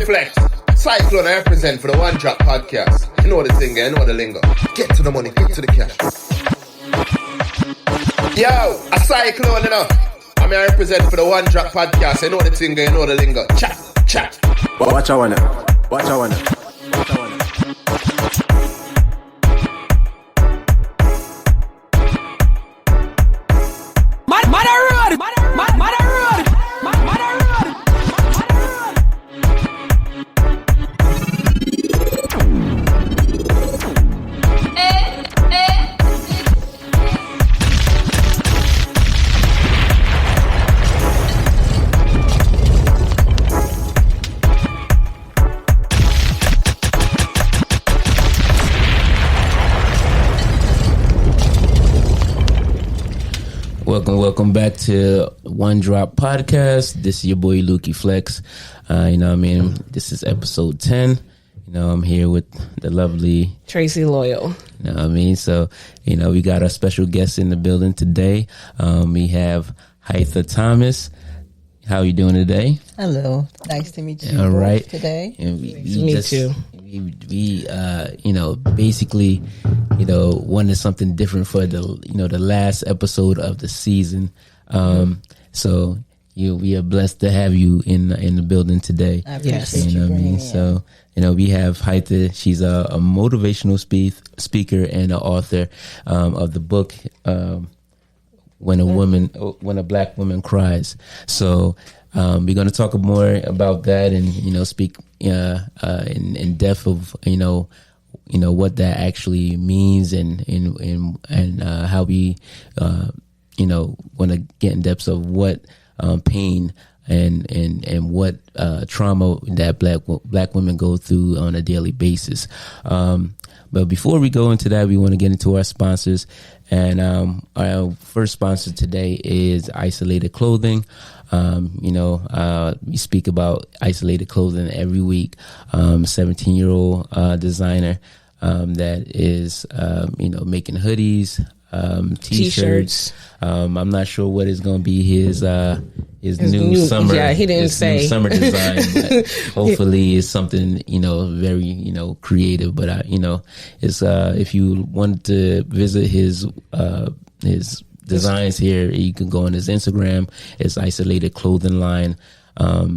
Flex. Cyclone, I represent for the One Drop Podcast. You know the thing, you know the lingo. Get to the money, get to the cash. Yo, a Cyclone, you know. I mean, I represent for the One Drop Podcast. You know the thing, you know the lingo. Chat, chat. Watch I wanna. Watch I wanna. Watch I wanna. Welcome back to One Drop Podcast. This is your boy Lukey Flex. You know what I mean? This is episode 10. You know, I'm here with the lovely Tracy Loyal. You know what I mean? So, you know, we got our special guest in the building today. We have HYTHA Thomas. How are you doing today? Hello. Nice to meet you all right. today. And Me too. We you know, basically, you know, wanted something different for the, you know, the last episode of the season. So we are blessed to have you in the building today. I appreciate you know what I mean? So, you know, we have HYTHA. She's a motivational speaker and an author of the book When a Black Woman Cries. So we're going to talk more about that and, you know, speak in depth of, you know what that actually means and how we you know, want to get in depth of what pain and what trauma that black women go through on a daily basis. But before we go into that, we want to get into our sponsors. And our first sponsor today is Isolated Clothing. You know, we speak about Isolated Clothing every week. 17-year-old designer that is, you know, making hoodies, T-shirts. I'm not sure what is going to be his new summer. Yeah, he didn't say new summer design. But hopefully, it's something, you know, very, you know, creative. But you know, it's if you want to visit his designs here, you can go on his Instagram. It's Isolated Clothing Line.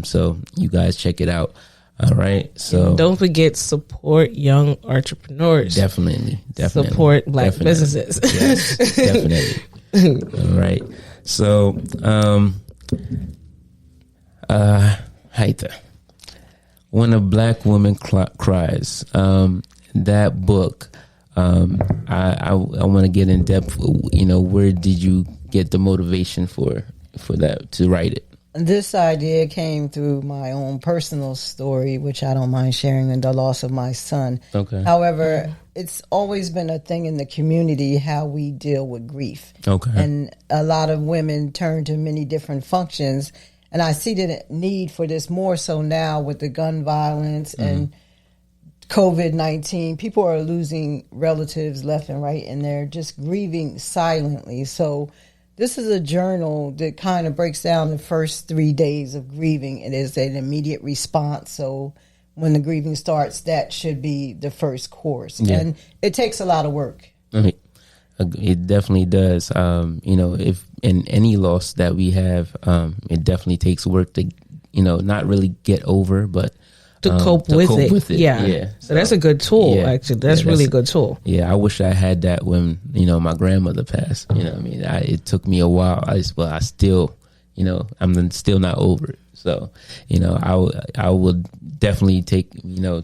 So you guys check it out. All right. So and don't forget, support young entrepreneurs. Definitely. Support black businesses. Yes, definitely. All right. So, HYTHA, When a Black Woman Cries. That book. I want to get in depth. You know, where did you get the motivation for that to write it? This idea came through my own personal story, which I don't mind sharing, in the loss of my son. Okay. However, it's always been a thing in the community how we deal with grief. Okay. And a lot of women turn to many different functions. And I see the need for this more so now with the gun violence and COVID-19. People are losing relatives left and right, and they're just grieving silently. So this is a journal that kind of breaks down the first 3 days of grieving. It is an immediate response. So when the grieving starts, that should be the first course. Yeah. And it takes a lot of work. It definitely does. You know, if in any loss that we have, it definitely takes work to, you know, not really get over, but to cope with it. Yeah. So that's a good tool, actually. That's really a good tool. Yeah, I wish I had that when, you know, my grandmother passed. You know what I mean? It took me a while. I still, you know, I'm still not over it. So, you know, I would definitely taking a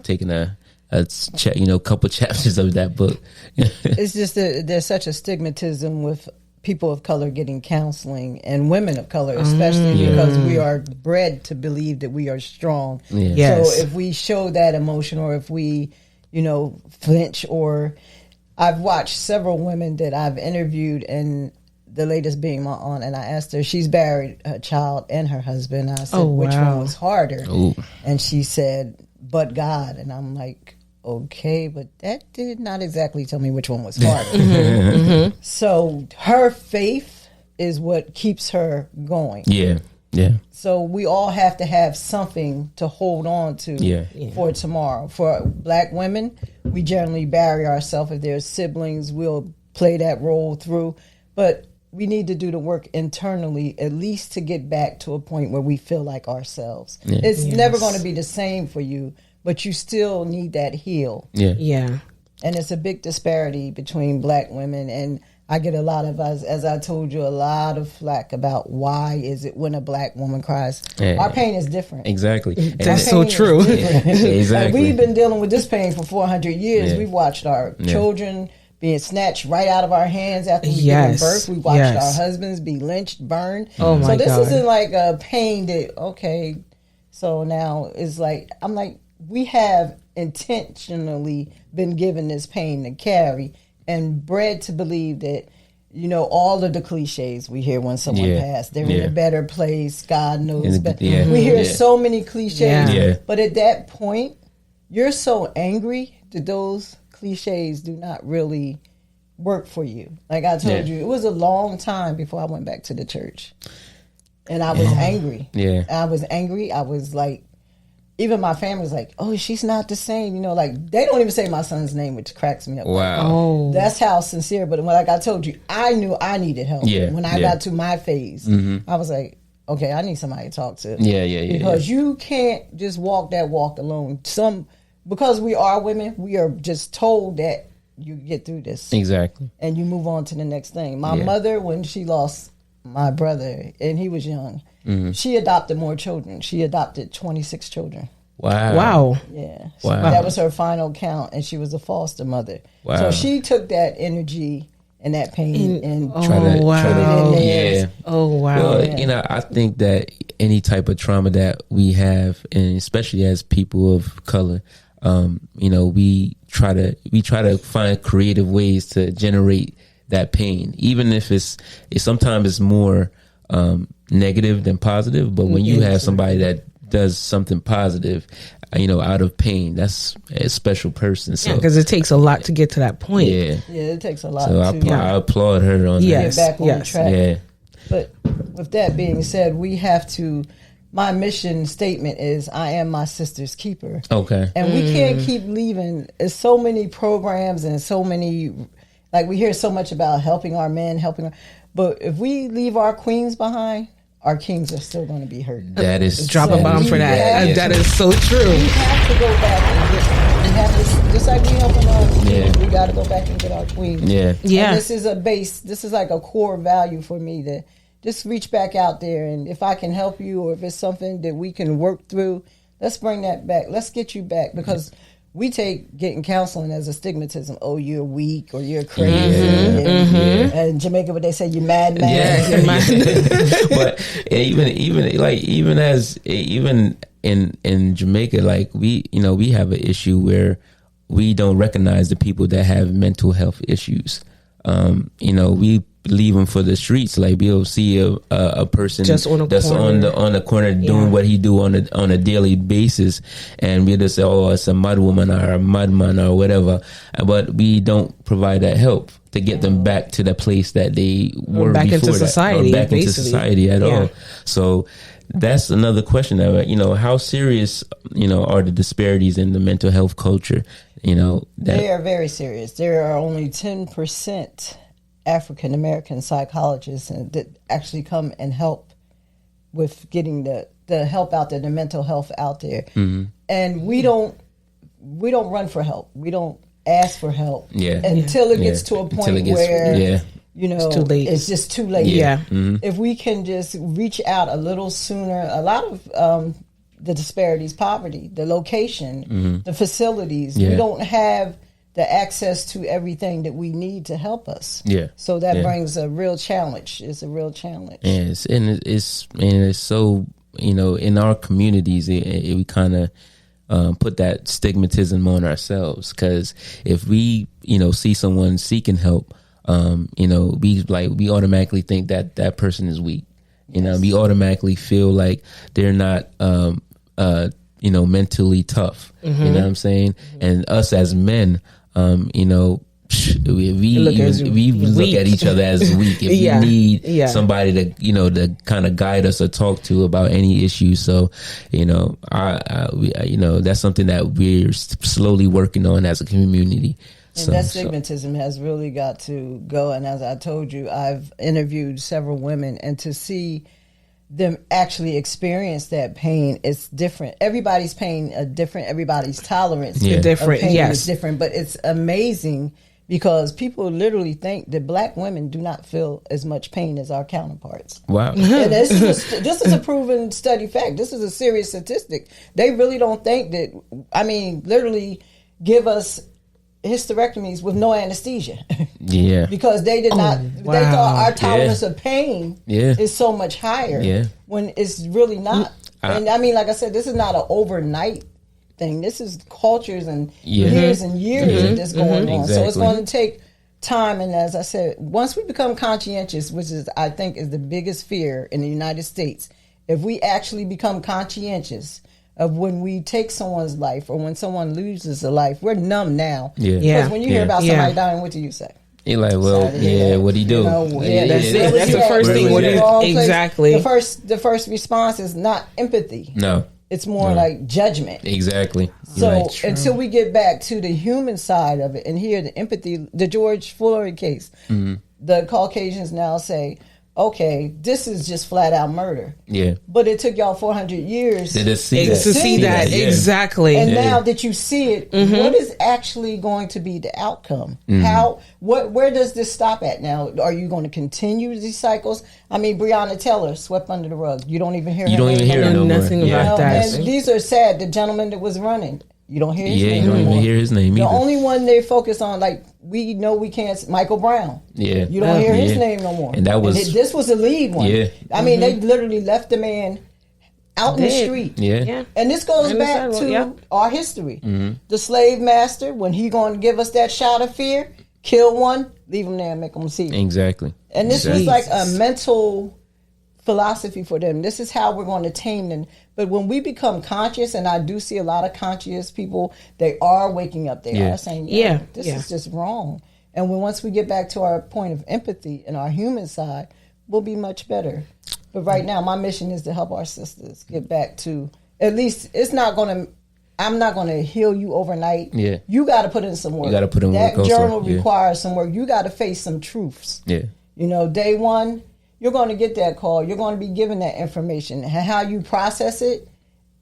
couple chapters of that book. It's just that there's such a stigmatism with people of color getting counseling, and women of color especially, because we are bred to believe that we are strong. Yeah. Yes. So if we show that emotion, or if we, you know, flinch, or I've watched several women that I've interviewed, and the latest being my aunt, and I asked her, she's buried her child and her husband. I said, which one was harder? Ooh. And she said, but God. And I'm like, okay, but that did not exactly tell me which one was harder. So her faith is what keeps her going. Yeah. Yeah. So we all have to have something to hold on to for tomorrow. For black women, we generally bury ourselves. If there's siblings, we'll play that role through. But we need to do the work internally, at least to get back to a point where we feel like ourselves. Yeah. It's never going to be the same for you, but you still need that heal. Yeah. Yeah. And it's a big disparity between black women. And I get a lot of, as I told you, a lot of flack about why is it when a black woman cries. Yeah. Our pain is different. Exactly. That's so true. Exactly. Like, we've been dealing with this pain for 400 years. We've watched our children being snatched right out of our hands after we give birth. We watched our husbands be lynched, burned. Oh my God. So this isn't like a pain that, okay, so now it's like, I'm like, we have intentionally been given this pain to carry and bred to believe that, you know, all of the cliches we hear when someone passed, they're in a better place, God knows better. We hear so many cliches, but at that point, you're so angry that those cliches do not really work for you. Like I told you, it was a long time before I went back to the church. And I was angry. Yeah. I was angry. I was like, even my family was like, oh, she's not the same. You know, like, they don't even say my son's name, which cracks me up. Wow. Oh. That's how sincere. But like I told you, I knew I needed help. Yeah. When I got to my phase, I was like, okay, I need somebody to talk to. Because you can't just walk that walk alone. Because we are women, we are just told that you get through this. Exactly. And you move on to the next thing. My mother, when she lost my brother, and he was young, she adopted more children. She adopted 26 children. Wow. Yeah. Wow. That was her final count, and she was a foster mother. Wow. So she took that energy and that pain and try to Oh, wow. Well, you know, I think that any type of trauma that we have, and especially as people of color, you know, we try to find creative ways to generate that pain, even if it's sometimes it's more negative than positive. But when you have somebody that does something positive, you know, out of pain, that's a special person. So because it takes a lot to get to that point. Yeah, it takes a lot. So I applaud her on get back on the track. Yeah. But with that being said, we have to. My mission statement is, I am my sister's keeper. Okay. And we can't keep leaving. There's so many programs and so many, like, we hear so much about helping our men, but if we leave our queens behind, our kings are still going to be hurt. That is drop a bomb for that. That is so true. We have to go back and just like we helping our queens, we got to go back and get our queens. Yeah. And this is a base. This is like a core value for me to just reach back out there, and if I can help you, or if it's something that we can work through, let's bring that back. Let's get you back, because we take getting counseling as a stigmatism. Oh, you're weak, or you're crazy. And in Jamaica, what they say, you're mad. But even in Jamaica, like, we have an issue where we don't recognize the people that have mental health issues. You know, we leave them for the streets. Like, we'll see a person just on the corner doing what he do on a daily basis, and we just say, oh, it's a mud woman or a mudman or whatever, but we don't provide that help to get them back to the place that they were back before into society, into society at all. So that's another question that, you know, how serious, you know, are the disparities in the mental health culture? You know, they are very serious. There are only 10% African American psychologists that actually come and help with getting the help out there, the mental health out there. And we don't run for help. We don't ask for help until it gets to a point where you know, it's too late. It's just too late. If we can just reach out a little sooner, a lot of the disparities, poverty, the location, the facilities, we don't have the access to everything that we need to help us. So that brings a real challenge. It's a real challenge. Yes, and it's so, you know, in our communities, we kind of put that stigmatism on ourselves, because if we, you know, see someone seeking help, you know, we automatically think that that person is weak. You know, we automatically feel like they're not, you know, mentally tough. You know what I'm saying? And us as men, you know, we even look at each other as weak if we need somebody to kind of guide us or talk to about any issue. So that's something that we're slowly working on as a community. And that stigmatism has really got to go. And as I told you, I've interviewed several women, and to see them actually experience that pain, it's different. Everybody's pain is different. Everybody's tolerance different. Of pain is different. But it's amazing because people literally think that Black women do not feel as much pain as our counterparts. Wow. And this is a proven study fact. This is a serious statistic. They really don't think that, literally give us hysterectomies with no anesthesia. Yeah. Because they did not, they thought our tolerance of pain is so much higher when it's really not. And like I said, this is not an overnight thing. This is cultures and years and years of this going on. Exactly. So it's going to take time. And as I said, once we become conscientious, which is, I think, is the biggest fear in the United States, if we actually become conscientious of when we take someone's life or when someone loses a life, we're numb now. Because when you hear about somebody dying, what do you say? You're like, well, what'd he do? That's it. That's the first thing. Exactly. The first response is not empathy. No. It's more like judgment. Exactly. So until we get back to the human side of it and hear the empathy, the George Floyd case, the Caucasians now say, okay, this is just flat out murder. Yeah. But it took y'all 400 years to see that. Exactly. And now that you see it, what is actually going to be the outcome? Where does this stop at now? Are you going to continue these cycles? Breonna Taylor swept under the rug. You don't even hear her. You don't even hear her no more. Nothing about that. And these are sad. The gentleman that was running, you don't hear his name. You don't even hear his name either. The only one they focus on, like, we know we can't, Michael Brown. Yeah. You don't hear his name no more. And that was... this was the lead one. Yeah. They literally left the man out in the street. Yeah. And this goes back to our history. The slave master, when he going to give us that shot of fear, kill one, leave him there and make them see. Exactly. And this was like a mental philosophy for them. This is how we're going to tame them. But when we become conscious, and I do see a lot of conscious people, they are waking up. They are saying, this is just wrong. And once we get back to our point of empathy and our human side, we'll be much better. But right now, my mission is to help our sisters get back to, at least, I'm not going to heal you overnight. Yeah. You got to put in some work. You got to put in work. That journal requires some work. You got to face some truths. Yeah. Day one, you're going to get that call. You're going to be given that information. And how you process it,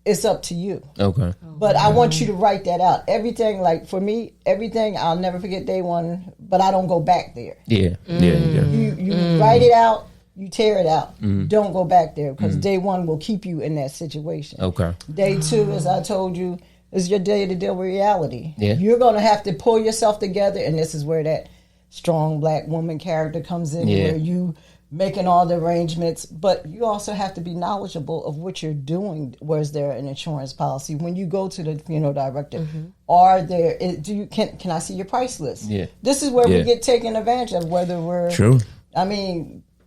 it's up to you. Okay. But I want you to write that out. Everything, like for me, everything, I'll never forget day one, but I don't go back there. Yeah. You write it out, you tear it out. Don't go back there because day one will keep you in that situation. Okay. Day two, as I told you, is your day to deal with reality. Yeah. You're going to have to pull yourself together, and this is where that strong Black woman character comes in, where you making all the arrangements, but you also have to be knowledgeable of what you're doing. Where's there an insurance policy? When you go to the funeral director, are there? Can I see your price list? Yeah, this is where we get taken advantage of. Whether we're true,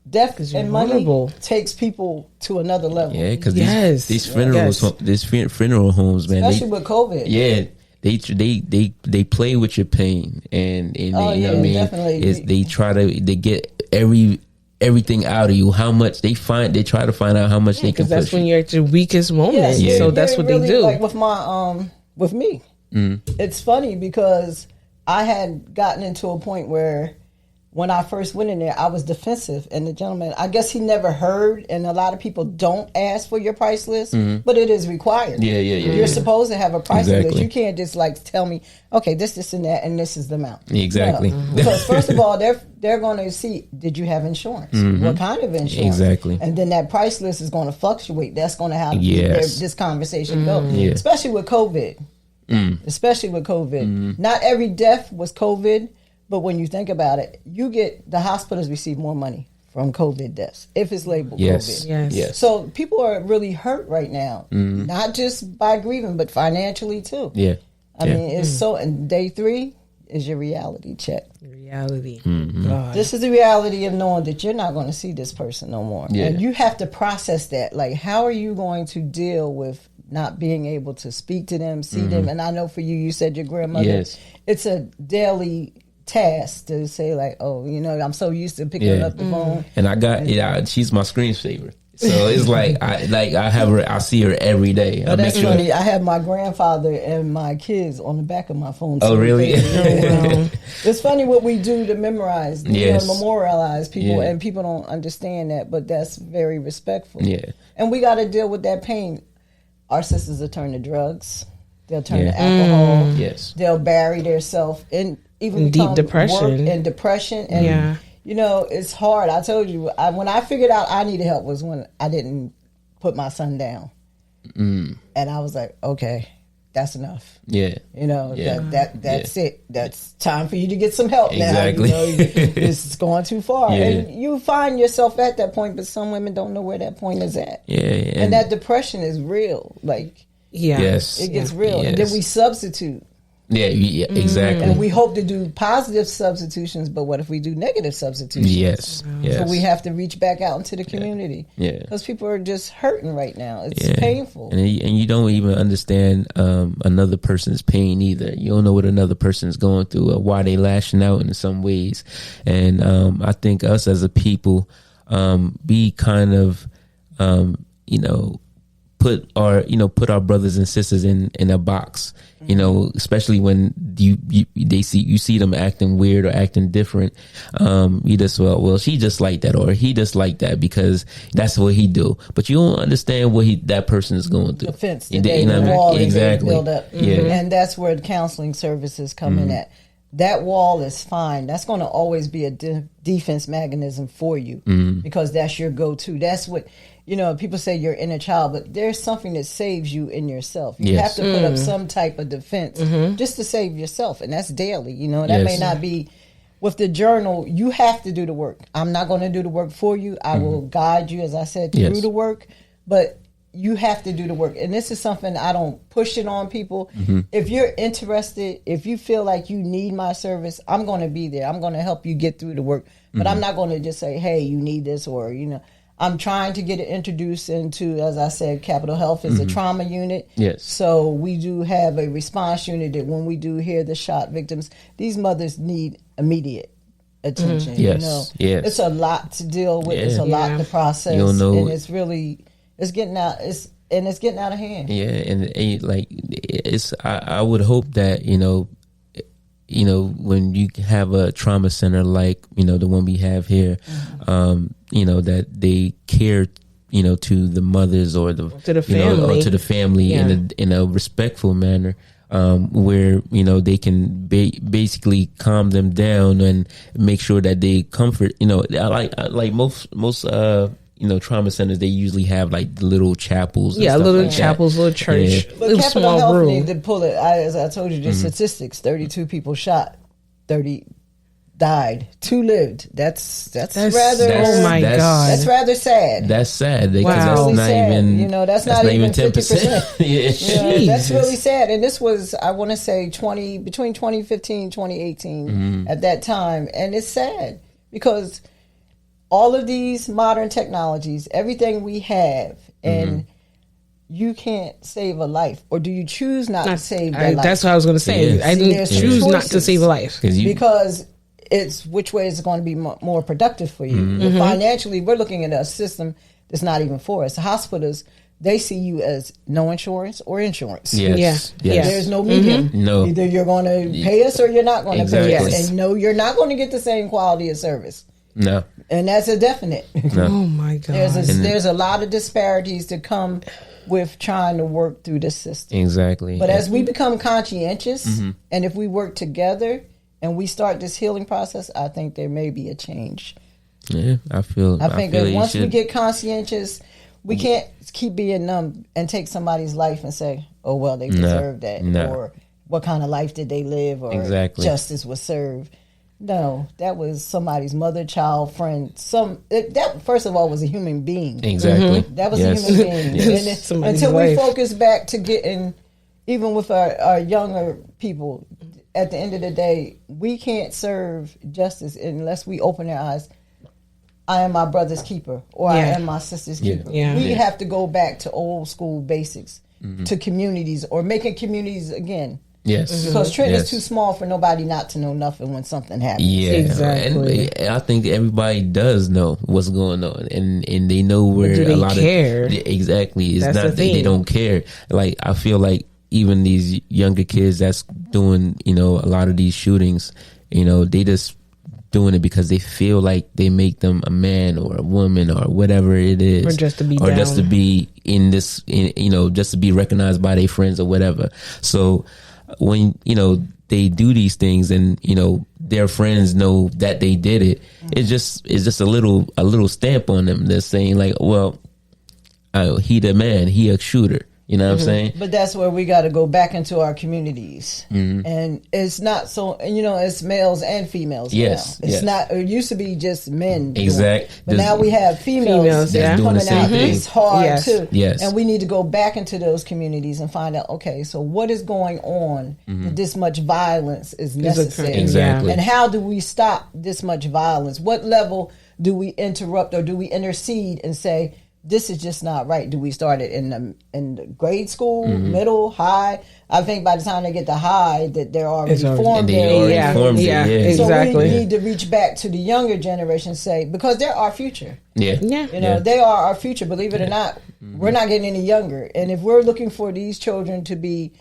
death and money takes people to another level. Yeah, because these funeral homes, man, especially with COVID. Yeah. They play with your pain and definitely. They get everything out of you. How much they try to find out how much they can push. That's when you're at your weakest moment. So that's what they do. Like with me, it's funny because I had gotten into a point where when I first went in there, I was defensive, and the gentleman, I guess he never heard, and a lot of people don't ask for your price list, but it is required. You're supposed to have a price list. You can't just tell me, okay, this, and that, and this is the amount. Exactly. No. Because first of all, they're going to see, did you have insurance? What kind of insurance? Exactly. And then that price list is going to fluctuate. That's going to have this conversation go, especially with COVID. Not every death was COVID. But when you think about it, the hospitals receive more money from COVID deaths if it's labeled COVID. Yes. So people are really hurt right now, not just by grieving, but financially too. Yeah. I mean, it's so. And day 3 is your reality check. Reality. This is the reality of knowing that you're not going to see this person no more, and you have to process that. Like, how are you going to deal with not being able to speak to them, see them? And I know for you, you said your grandmother. Yes. It's a daily task to say like, oh, I'm so used to picking up the phone. And I got she's my screensaver. So it's like I have her. I see her every day. But that's funny. I have my grandfather and my kids on the back of my phone. Oh, really? It's funny what we do to memorize, memorialize people, and people don't understand that. But that's very respectful. Yeah. And we got to deal with that pain. Our sisters will turn to drugs. They'll turn to alcohol. Yes. They'll bury themselves in even deep depression. And depression. And it's hard. I told you, when I figured out I needed help was when I didn't put my son down. And I was like, okay, that's enough. Yeah. That's it. That's time for you to get some help now. Exactly. This is going too far. Yeah. And you find yourself at that point, but some women don't know where that point is at. Yeah. And that depression is real. Like, yes. It gets real. And then we substitute. Yeah, exactly. And we hope to do positive substitutions, but what if we do negative substitutions? Yes. So we have to reach back out into the community. Yeah. Because people are just hurting right now. It's painful. And you don't even understand another person's pain either. You don't know what another person's going through or why they lashing out in some ways. And I think us as a people, be kind of, put our brothers and sisters in a box, especially when you see them acting weird or acting different. You just, well, she just like that, or he just like that because that's what he do. But you don't understand what that person is going through. The fence, the wall exactly. Build up. And that's where the counseling services come in at. That wall is fine. That's going to always be a defense mechanism for you because that's your go-to. That's what, people say your inner child, but there's something that saves you in yourself. You have to put up some type of defense just to save yourself, and that's daily. That may not be with the journal. You have to do the work. I'm not going to do the work for you. I will guide you, as I said, through the work, but you have to do the work. And this is something I don't push it on people. If you're interested, if you feel like you need my service, I'm going to be there. I'm going to help you get through the work. But I'm not going to just say, hey, you need this, or, I'm trying to get it introduced into, as I said, Capitol Health is a trauma unit. Yes. So we do have a response unit that when we do hear the shot victims, these mothers need immediate attention. Yes. Yes. It's a lot to deal with. It's a lot to process. You don't know. And it's really... It's getting out. It's getting out of hand. Yeah, and it's. I would hope that when you have a trauma center like the one we have here, that they care to the mothers or to the family, or to the family in a respectful manner. Where they can basically calm them down and make sure that they comfort. Like most trauma centers, they usually have like little chapels. And stuff little like chapels, that. little church, but little Capitol small Health room. need to pull it. As I told you, the statistics: 32 people shot, 30 died, 2 lived. That's rather. Oh my God, that's rather sad. That's sad because that's really not sad. Even. That's not even 10%. That's really sad. And this was, I want to say, between 2015, 2018 at that time, and it's sad because all of these modern technologies, everything we have, and you can't save a life, or do you choose not to save that life? That's what I was going to say. Yes. I didn't choose not to save a life because it's which way is it going to be more productive for you. Financially, we're looking at a system that's not even for us. The hospitals, they see you as no insurance or insurance. Yes. There's no medium. No. Either you're going to pay us or you're not going to pay us. Exactly. And no, you're not going to get the same quality of service. No. And that's a definite. No. Oh my God. There's a lot of disparities that come with trying to work through the system. Exactly. But as we become conscientious, and if we work together and we start this healing process, I think there may be a change. Yeah, I feel that once we get conscientious, we can't keep being numb and take somebody's life and say, oh, well, they deserve that. Or what kind of life did they live? Or justice was served. No, that was somebody's mother, child, friend. That first of all was a human being. Exactly. That was a human being. And until we focus back to getting, even with our younger people, at the end of the day, we can't serve justice unless we open their eyes. I am my brother's keeper, or I am my sister's keeper. We have to go back to old school basics, to communities, or making communities again. Yes. Because Trent is too small for nobody not to know nothing when something happens. Yeah, exactly. And I think everybody does know what's going on, and they know where do they a lot care? of exactly. It's That's not the that they thing. don't care. Like I feel like even these younger kids that's doing a lot of these shootings, they just doing it because they feel like they make them a man or a woman or whatever it is, Or just to be or just to down. be in this, just to be recognized by their friends or whatever. So when they do these things and their friends know that they did it, it's just a little stamp on them that's saying like, well, he the man, he a shooter. You know what I'm saying? But that's where we got to go back into our communities. And it's not so, it's males and females Yes, now. It's not, it used to be just men. Exact. But now we have females yeah. doing the coming same out. thing. It's hard Yes. too. Yes. And we need to go back into those communities and find out, okay, so what is going on that this much violence is necessary? Exactly. And how do we stop this much violence? What level do we interrupt or do we intercede and say, this is just not right? Do we start it in the grade school, middle, high? I think by the time they get to high, that they're already formed. they already formed it. Yeah, exactly. So we need to reach back to the younger generation, say, because they're our future. Yeah. They are our future. Believe it or not, we're not getting any younger. And if we're looking for these children to be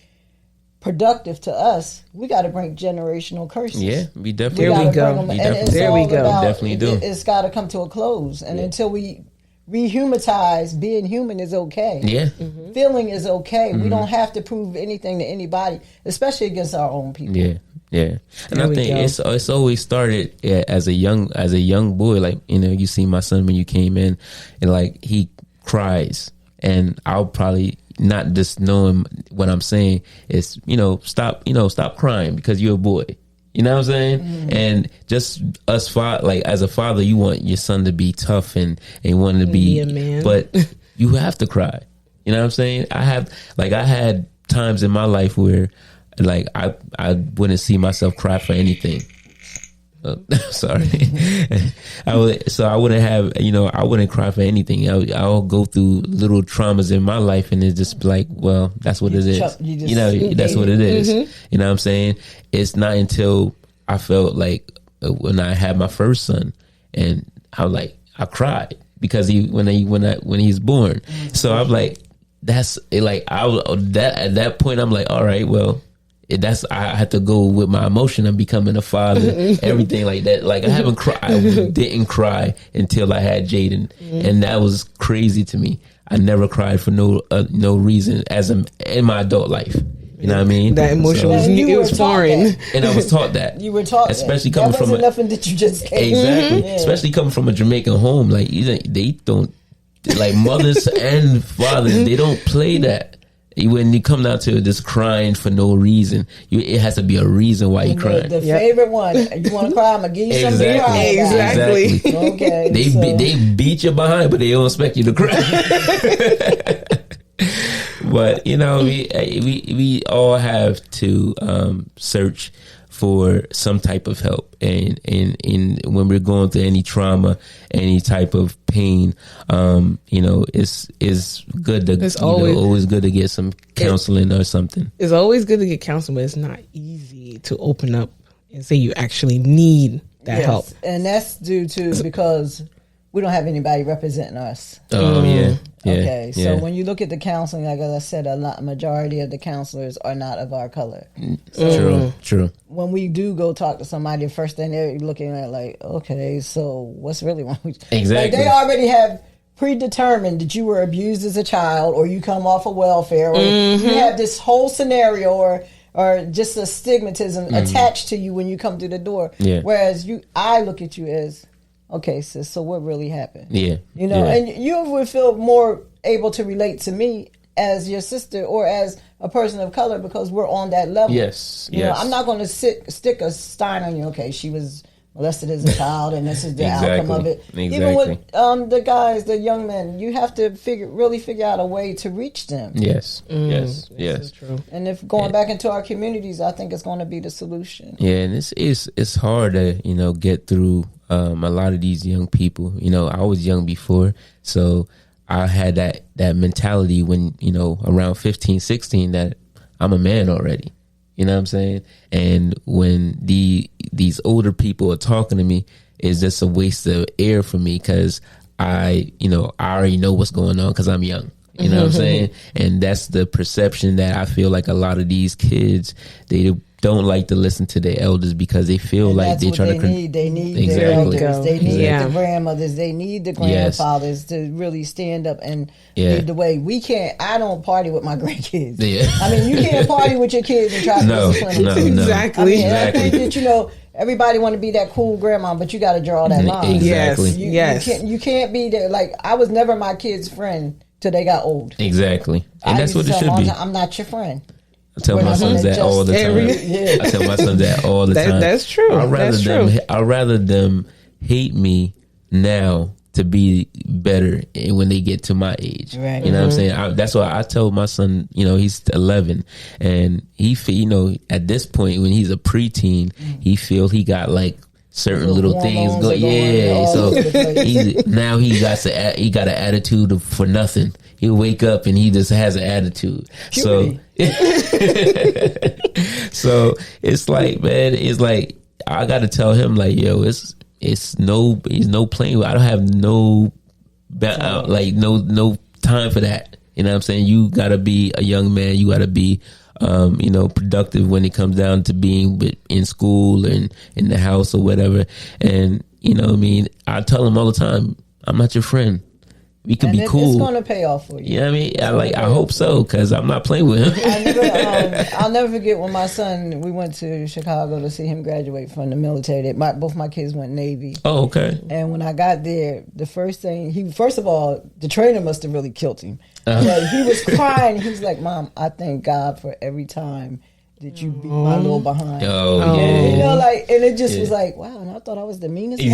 productive to us, we got to break generational curses. Yeah, we definitely There we do. go. We And definitely it's There all we go. about- Definitely do. It's got to come to a close. And until we rehumanize, being human is okay. Yeah. Feeling is okay. We don't have to prove anything to anybody, especially against our own people. Yeah, yeah, and There I we think go. it's always started as a young boy. Like you see my son when you came in, and like he cries, and I'll probably not just know him. What I'm saying is, stop crying because you're a boy. You know what I'm saying? And just us, like as a father, you want your son to be tough and want to be a man. but you have to cry. You know what I'm saying? I had times in my life where like I wouldn't see myself cry for anything. Sorry. I wouldn't have, I wouldn't cry for anything. I'll go through little traumas in my life and it's just like, well, that's what it is. That's what it is. You know what I'm saying? It's not until I felt like when I had my first son and I cried because when he's born. So I'm like, that's like, at that point, I'm like, all right, well, I had to go with my emotion and becoming a father, everything like that. Like I didn't cry until I had Jaden, and that was crazy to me. I never cried for no reason in my adult life. You know what I mean? That emotion was foreign, and I was taught that. You were taught especially that. coming That from wasn't nothing that you just came. Exactly, especially coming from a Jamaican home. Like they don't like mothers and fathers. They don't play that. When you come down to just crying for no reason, it has to be a reason why you're crying. The favorite one. You want to cry? I'm gonna give you something to cry about. Exactly. Okay. They beat you behind, but they don't expect you to cry. But we all have to search for some type of help, and when we're going through any trauma, any type of pain, it's good to always good to get some counseling or something. It's always good to get counseling, but it's not easy to open up and say you actually need that help. And that's due to because we don't have anybody representing us. Oh yeah. Okay, so when you look at the counseling, like I said, a majority of the counselors are not of our color. True. When we do go talk to somebody, the first thing they're looking at, like, okay, so what's really wrong with you? Exactly. Like they already have predetermined that you were abused as a child, or you come off of welfare, or you have this whole scenario, or just a stigmatism attached to you when you come through the door. Yeah. Whereas I look at you as, okay, sis, so what really happened? Yeah. And you would feel more able to relate to me as your sister or as a person of color because we're on that level. Yes. You know, I'm not going to stick a stein on you. Okay, she was molested as a child, and this is the outcome of it. Exactly. Even with the guys, the young men, you have to really figure out a way to reach them. Yes. Yes. That's true. And if going back into our communities, I think it's going to be the solution. Yeah, and it's hard to get through a lot of these young people. I was young before, so I had that mentality when around 15, 16 that I'm a man already. You know what I'm saying? And when these older people are talking to me, it's just a waste of air for me because I already know what's going on because I'm young. You know what I'm saying? And that's the perception that I feel like a lot of these kids, they don't like to listen to their elders because they feel like they're trying to... They need exactly. their elders. They need Yeah. the grandmothers. They need the grandfathers to really stand up and lead the way. I don't party with my grandkids. Yeah. I mean, you can't party with your kids and try to discipline them. Exactly. I mean, Exactly. I think that, everybody want to be that cool grandma, but you got to draw that line. Exactly. Yes. You can't be there. Like, I was never my kid's friend till they got old. Exactly. And that's what it should be. I'm not your friend. I tell my sons that all the time. I tell my sons that all the time. That's true. I'd rather them hate me now to be better when they get to my age. Right. You know what I'm saying? That's why I tell my son, he's 11 and at this point when he's a preteen, he feels he got like certain little things going. Yeah. So now he got an attitude for nothing. He'll wake up and he just has an attitude. So, so it's like, man, it's like, I got to tell him like, yo, he's no playing. I don't have no time for that. You know what I'm saying? You got to be a young man. You got to be, productive when it comes down to being in school and in the house or whatever. And, I tell him all the time, I'm not your friend. We could be cool. It's going to pay off for you. You know what I mean? I hope so because I'm not playing with him. I'll never forget when my son, we went to Chicago to see him graduate from the military. Both my kids went Navy. Oh, okay. And when I got there, the first thing, first of all, the trainer must have really killed him. But he was crying. He was like, Mom, I thank God for every time that you beat my little behind. Oh, yeah. And it just was like, wow, and I thought I was the meanest one.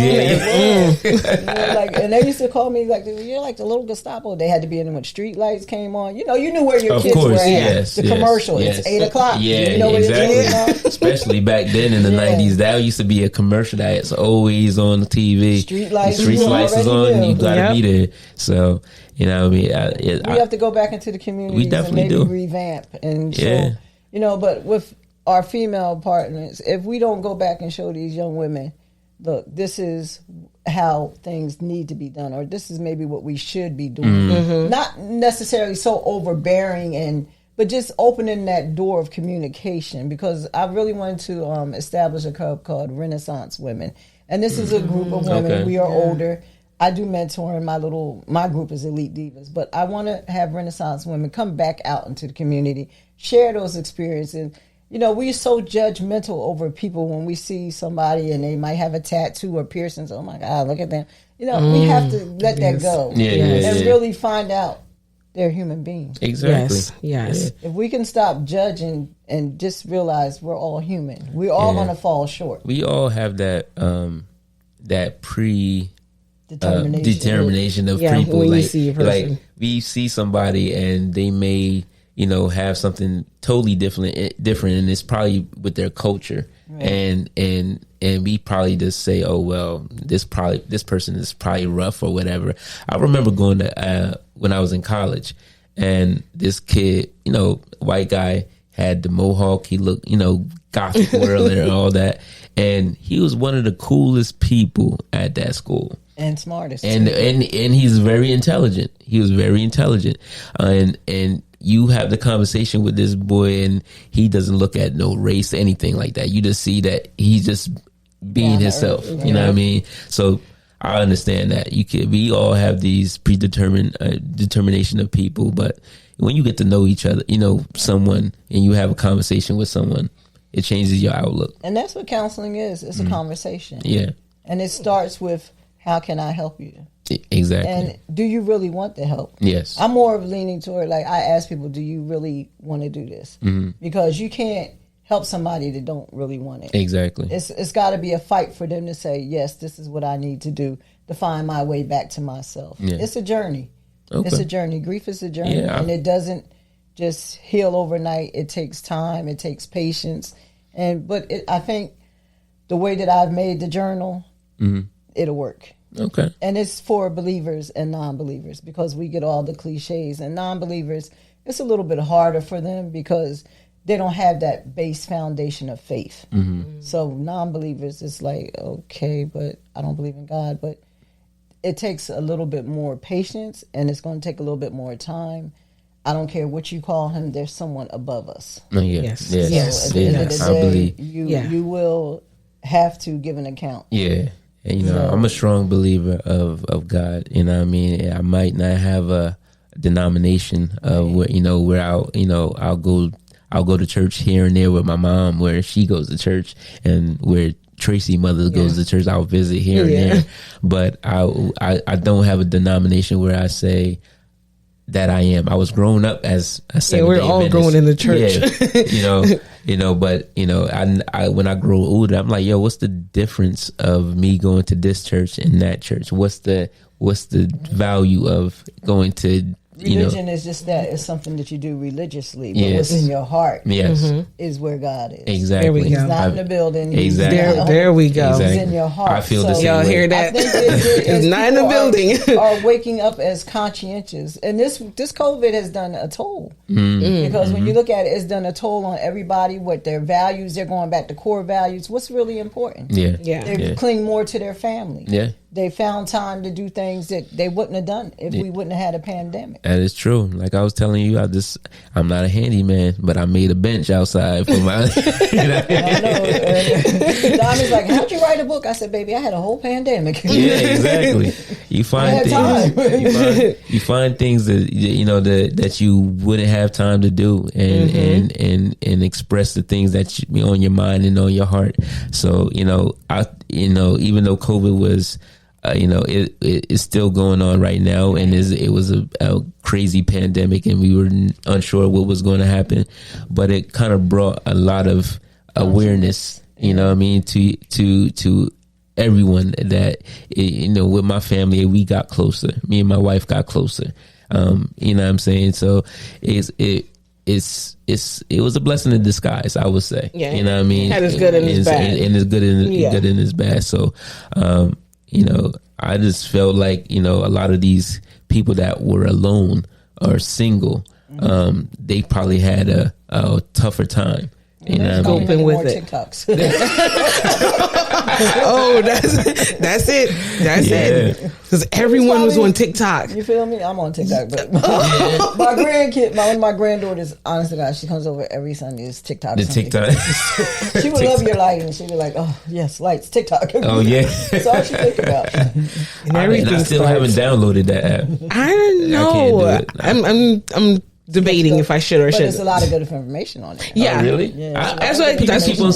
And they used to call me like, you're like the little Gestapo. They had to be in when street lights came on. You knew where your kids were at. Yes, the commercial. Yes. It's 8 o'clock. Yeah, you know exactly. Where Especially back then in the 90s, that used to be a commercial that's always on the TV. Street lights is on, you gotta be there. So, we have to go back into the community. We definitely and maybe revamp and show. But with our female partners, if we don't go back and show these young women, look, this is how things need to be done, or this is maybe what we should be doing. Not necessarily so overbearing, but just opening that door of communication, because I really wanted to establish a club called Renaissance Women. And this is a group of women. Okay. We are older. I do mentoring. My group is Elite Divas, but I want to have Renaissance women come back out into the community, share those experiences. We're so judgmental over people when we see somebody and they might have a tattoo or piercings. Oh my God, look at them. We have to let that go and really find out they're human beings. Exactly. Yes. If we can stop judging and just realize we're all human, we're all going to fall short. We all have that determination of people. When like, you see a person. like we see somebody and they may, have something totally different, and it's probably with their culture. Right. And we probably just say, oh well, this person is probably rough or whatever. I remember going to when I was in college, and this kid, white guy, had the mohawk. He looked, gothic world and all that, and he was one of the coolest people at that school. And smartest. And he's very intelligent. He was very intelligent. And you have the conversation with this boy and he doesn't look at no race, anything like that. You just see that he's just being himself. You know what I mean? So I understand that we all have these predetermined determination of people, but when you get to know each other, someone, and you have a conversation with someone, it changes your outlook. And that's what counseling is. It's a conversation. Yeah. And it starts with, how can I help you? Exactly. And do you really want the help? Yes. I'm more of leaning toward, like, I ask people, do you really want to do this? Because you can't help somebody that don't really want it. Exactly. It's got to be a fight for them to say, yes, this is what I need to do to find my way back to myself. Yeah. It's a journey. Okay. It's a journey. Grief is a journey. Yeah. And it doesn't just heal overnight. It takes time. It takes patience. But I think the way that I've made the journal, it'll work. Okay. And it's for believers and non-believers, because we get all the cliches. And non-believers, it's a little bit harder for them because they don't have that base foundation of faith. So non-believers, it's like, okay, but I don't believe in God. But it takes a little bit more patience, and it's going to take a little bit more time. I don't care what you call him. There's someone above us. Oh, yeah. Yes. Yes. Yes. So at the end of the I day, believe. you will have to give an account. Yeah. And, I'm a strong believer of God. You know what I mean? I might not have a denomination of where I'll go to church here and there with my mom, where she goes to church, and where Tracy mother goes to church, I'll visit here and there. But I don't have a denomination where I say that I am. I was growing up as a Seventh-day we're all Adventist. growing in the church. But I when I grow older, I'm like, what's the difference of me going to this church and that church? What's the value of going to Religion is just that. It's something that you do religiously, but what's in your heart is where God is. Exactly. There we go. He's not in the building. Exactly. There we go. Exactly. He's in your heart. I feel So the same Y'all way. hear I that? think It's not in the building. Are waking up as conscientious, and this COVID has done a toll. Because when you look at it, it's done a toll on everybody. What their values, they're going back to core values. What's really important? Yeah. They cling more to their family. Yeah. They found time to do things that they wouldn't have done if we wouldn't have had a pandemic. That is true. Like I was telling you, I'm not a handyman, but I made a bench outside for my. I know. Donnie's like, "How'd you write a book?" I said, "Baby, I had a whole pandemic." Yeah, exactly. You find things. You find things that that you wouldn't have time to do, and express the things that on your mind and on your heart. So even though COVID was. It's still going on right now, and it was a crazy pandemic, and we were unsure what was going to happen, but it kind of brought a lot of awareness, to everyone that, with my family, we got closer. Me and my wife got closer. You know what I'm saying? So it was a blessing in disguise, I would say. Yeah. You know what I mean? Had its good and its bad. And it's good and it's bad. So, I just felt like, a lot of these people that were alone or single, they probably had a tougher time. You know what I mean? Coping with more it. TikToks. Oh, that's it. That's it. Because everyone was on TikTok. You feel me? I'm on TikTok, but my grandkid, one of my granddaughters, honest to God, she comes over every Sunday. It's TikTok. The TikTok. She would love your lighting. She'd be like, "Oh yes, lights, TikTok." Oh yeah. That's all she think about. And I everything still starts. haven't downloaded that app. I don't know. I can't do it. I'm debating if I should or But shouldn't. there's a lot of good information on it. Yeah. Oh, really? Yeah. That's what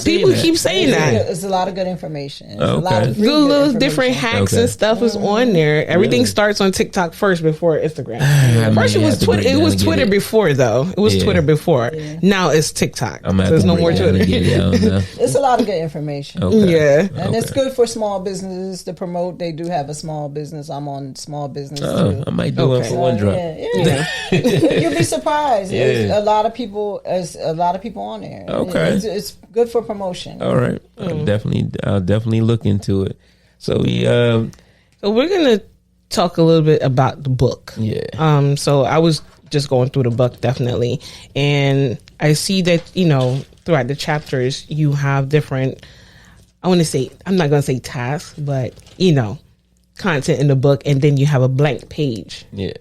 people keep saying that. It's a lot of good information. It's Okay. a lot of free The good little different information. hacks Okay. and stuff is on there. Everything Really? starts on TikTok first before Instagram. First it may was have to Twitter. break It down was and get Twitter it. before though. It was Yeah. Twitter before. Now it's TikTok. I'm gonna There's have no to more break down Twitter. and get it. I don't know. It's a lot of good information. Okay. Yeah. And it's good for small businesses to promote. They do have a small business. I'm on small business too. I might do one Okay. for one drop. Yeah. You'll be surprised. Yeah. There's a lot of people on there. Okay. It's good for promotion. All right. I'll definitely look into it. So So we're gonna talk a little bit about the book. Yeah. So I was just going through the book definitely, and I see that throughout the chapters you have different. I'm not gonna say tasks, but content in the book, and then you have a blank page. Yeah.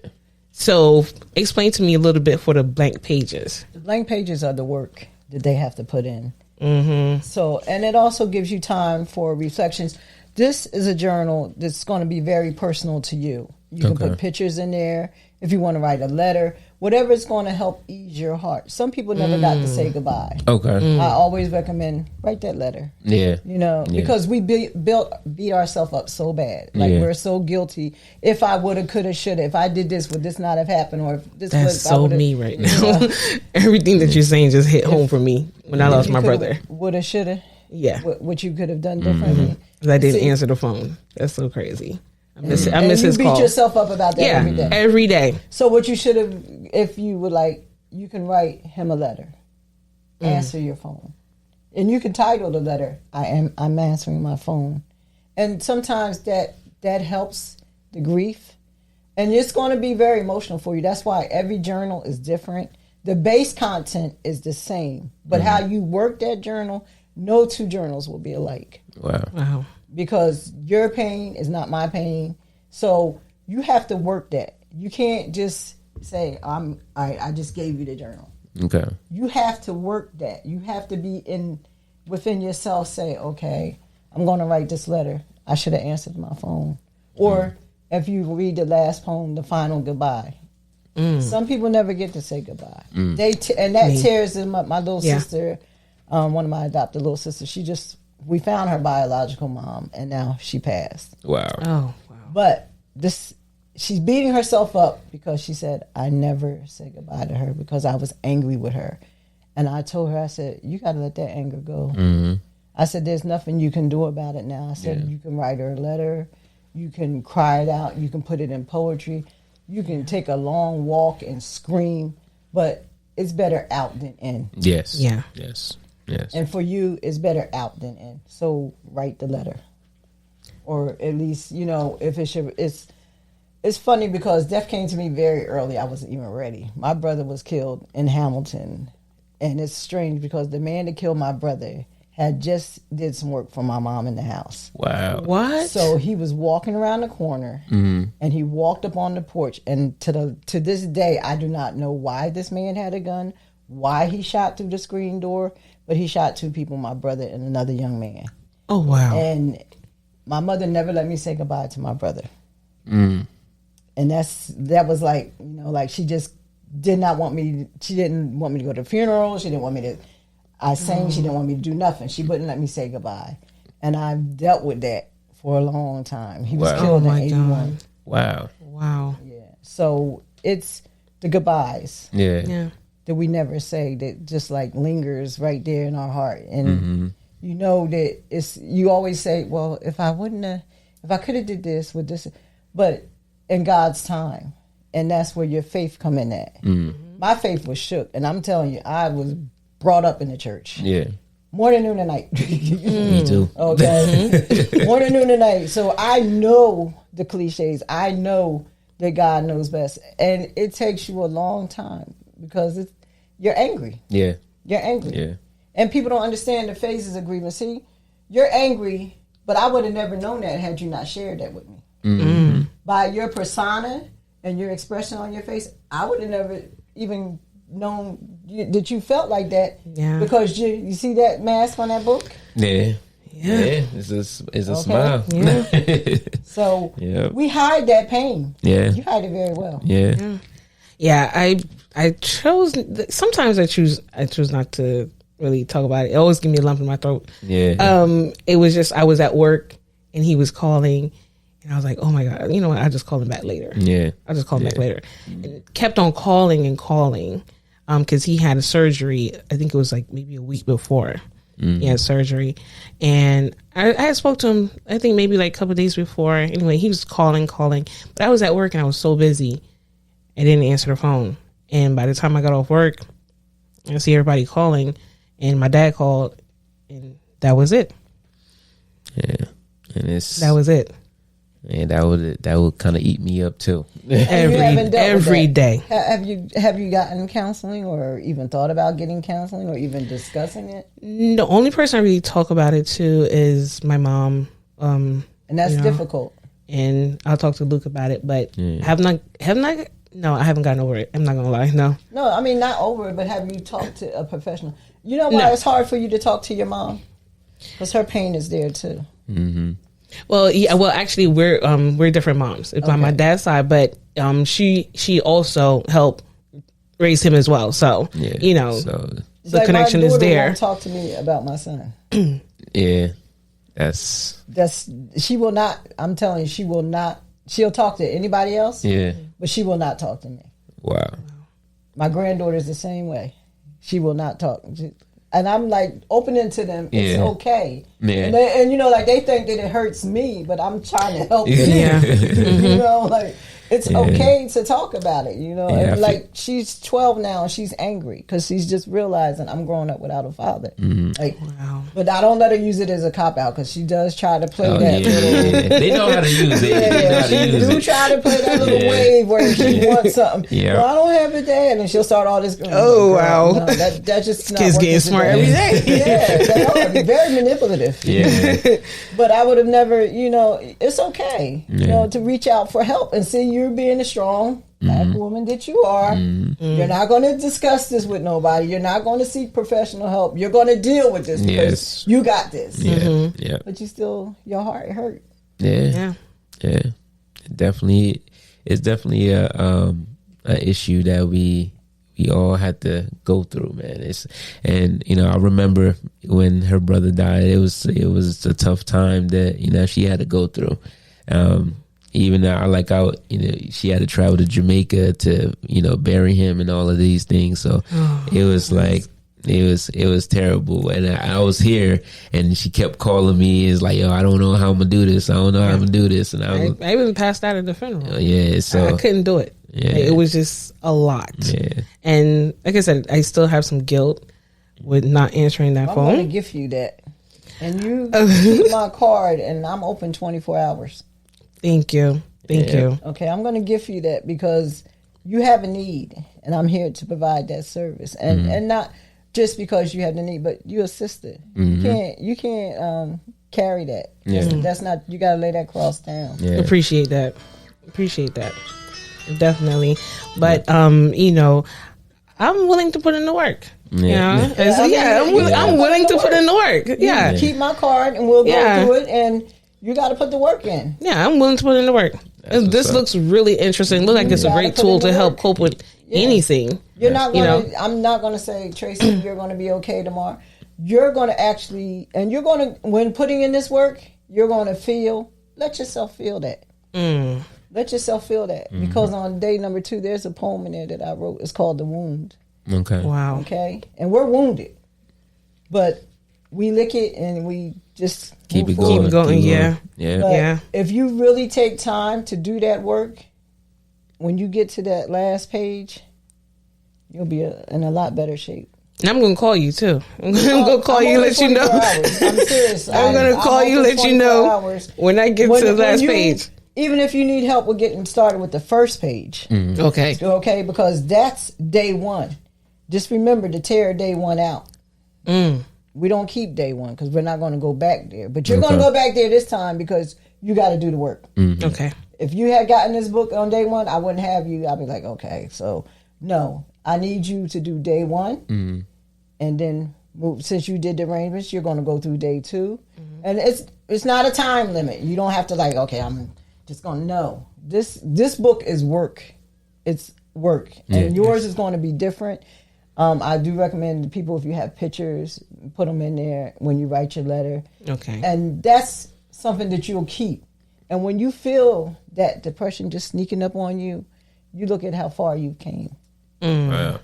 So explain to me a little bit for the blank pages. The blank pages are the work that they have to put in. Mm-hmm. So, and it also gives you time for reflections. This is a journal that's going to be very personal to you. You can put pictures in there if you want to write a letter, whatever is going to help ease your heart. Some people never got to say goodbye. Okay. I always recommend write that letter. Yeah. Because we beat ourselves up so bad. Like we're so guilty. If I woulda, coulda, shoulda, if I did this, would this not have happened? Or if this That's was, I so would've- me right now. Everything that you're saying just hit home for me when I lost my brother. Woulda, shoulda. Yeah. What you could have done differently. 'Cause I didn't See, answer the phone. That's so crazy. I miss and his you beat call. yourself up about that every day. Every day. So what you should have, if you would like, you can write him a letter. Answer your phone. And you can title the letter, I'm answering my phone. And sometimes that helps the grief. And it's going to be very emotional for you. That's why every journal is different. The base content is the same, but how you work that journal, no two journals will be alike. Wow. Because your pain is not my pain. So you have to work that. You can't just say, I just gave you the journal. Okay. You have to work that. You have to be within yourself, say, okay, I'm going to write this letter. I should have answered my phone. Or if you read the last poem, The Final Goodbye. Some people never get to say goodbye. And that tears them up. My little sister, one of my adopted little sisters, we found her biological mom, and now she passed. Wow. Oh, wow. But she's beating herself up because she said, I never said goodbye to her because I was angry with her. And I told her, I said, you got to let that anger go. I said, there's nothing you can do about it now. I said, you can write her a letter. You can cry it out. You can put it in poetry. You can take a long walk and scream. But it's better out than in. Yes. Yeah. Yes. And for you, it's better out than in. So write the letter. Or at least, if it's funny because death came to me very early. I wasn't even ready. My brother was killed in Hamilton. And it's strange because the man that killed my brother had just did some work for my mom in the house. Wow. What? So he was walking around the corner and he walked up on the porch. And to this day, I do not know why this man had a gun, why he shot through the screen door, but he shot 2 people, my brother and another young man. Oh, wow. And my mother never let me say goodbye to my brother. And that was like, like she just did not want me. She didn't want me to go to the funeral. She didn't want me to. I sang. She didn't want me to do nothing. She wouldn't let me say goodbye. And I've dealt with that for a long time. He was killed in 81. Wow. Yeah. So it's the goodbyes. Yeah. That we never say, that just like lingers right there in our heart. And you know that you always say, well, if I could have did this with this, but in God's time. And that's where your faith come in at. My faith was shook. And I'm telling you, I was brought up in the church. Yeah. Morning, noon, and night. Me too. Okay. Morning, noon, and night. So I know the cliches. I know that God knows best. And it takes you a long time because you're angry. Yeah. You're angry. Yeah. And people don't understand the phases of grievance. See, you're angry, but I would have never known that had you not shared that with me. By your persona and your expression on your face, I would have never even known that you felt like that. Yeah. Because you see that mask on that book? Yeah. It's a smile. Yeah. So we hide that pain. Yeah. You hide it very well. Yeah. I chose. Sometimes I choose not to really talk about it. It always gives me a lump in my throat. Yeah. It was just I was at work and he was calling. And I was like, oh my God, you know what? I'll just call him back later. Yeah. I'll just call him back later. And kept on calling and calling because he had a surgery. I think it was like maybe a week before he had surgery. And I spoke to him, I think maybe like a couple of days before. Anyway, he was calling. But I was at work and I was so busy. I didn't answer the phone. And by the time I got off work, I see everybody calling. And my dad called. And that was it. Yeah. And that was it. And that would kind of eat me up too. every day. Have you gotten counseling or even thought about getting counseling or even discussing it? The only person I really talk about it to is my mom. And that's difficult. And I'll talk to Luke about it, but have not. No, I haven't gotten over it. I'm not gonna lie. No, I mean not over it, but have you talked to a professional? You know why it's hard for you to talk to your mom? Because her pain is there too. Well, yeah. Well, actually, we're different moms. It's on my dad's side, but she also helped raise him as well. So the like connection is there. Won't talk to me about my son. Yeah, she will not. I'm telling you, she will not. She'll talk to anybody else. Yeah, but she will not talk to me. Wow. My granddaughter is the same way. She will not talk. And I'm like opening to them. It's okay. Yeah. And like they think that it hurts me, but I'm trying to help them. Yeah. You know, like it's okay to talk about it, you know. Yeah, and like she's 12 now and she's angry because she's just realizing I'm growing up without a father. Like, but I don't let her use it as a cop out because she does try to play that little. They know how to use it. They know how to use do it. try to play that little wave where she wants something. Yeah. Well, I don't have it, Dad, and she'll start all this. Oh, wow. No, that just not Kids working getting smart today. every day. Yeah, they are very manipulative. Yeah. But I would have never, you know, it's okay, you know, to reach out for help and see you being a strong black woman that you are. You're not going to discuss this with nobody. You're not going to seek professional help. You're going to deal with this because you got this. Yeah. Yeah. But you still, your heart hurt. Yeah. Definitely, it's definitely a issue that we all had to go through, man. And you know, I remember when her brother died, it was a tough time that, you know, she had to go through. Even she had to travel to Jamaica to, you know, bury him and all of these things. So it was like, it was terrible. And I was here and she kept calling me. It's like, yo, I don't know how I'm gonna do this. I don't know how I'm gonna do this. And I even passed out at the funeral. So I couldn't do it. Yeah. It was just a lot. Yeah. And like I said, I still have some guilt with not answering that I'm phone. going to gift you that. And you keep my card and I'm open 24 hours. Thank you. Thank you. Okay, I'm going to gift you that because you have a need, and I'm here to provide that service, and not just because you have the need, but you're a sister. You can't carry that. That's not. You got to lay that cross down. Appreciate that. Definitely. But you know, I'm willing to put in the work. I'm willing to put in the work. Yeah. Keep my card, and we'll go through it, and you got to put the work in. Yeah, I'm willing to put in the work. This looks really interesting. Look like it's a great tool to help cope with anything. You're not going to, I'm not going to say, Tracy, you're going to be okay tomorrow. You're going to actually, and you're going to, when putting in this work, you're going to let yourself feel that. Let yourself feel that. Because on day number 2, there's a poem in there that I wrote. It's called The Wound. Okay. Wow. Okay. And we're wounded. But we lick it and we just keep it forward. going. Yeah. But if you really take time to do that work, when you get to that last page, you'll be in a lot better shape. And I'm going to call you too. I'm going to call you, let you know. I'm serious. I'm going to call you, let you know when I get to the last page. Even if you need help with getting started with the first page. Okay. Okay, because that's day 1. Just remember to tear day 1 out. We don't keep day 1 because we're not going to go back there. But you're going to go back there this time because you got to do the work. Okay. If you had gotten this book on day 1, I wouldn't have you. I'd be like, okay, so no, I need you to do day 1, and then move. Since you did the arrangements, you're going to go through day 2, and it's not a time limit. You don't have to like, okay, I'm just going to know. This book is work. It's work, and yours is going to be different. I do recommend to people, if you have pictures, put them in there when you write your letter. Okay. And that's something that you'll keep. And when you feel that depression just sneaking up on you, you look at how far you came. Wow.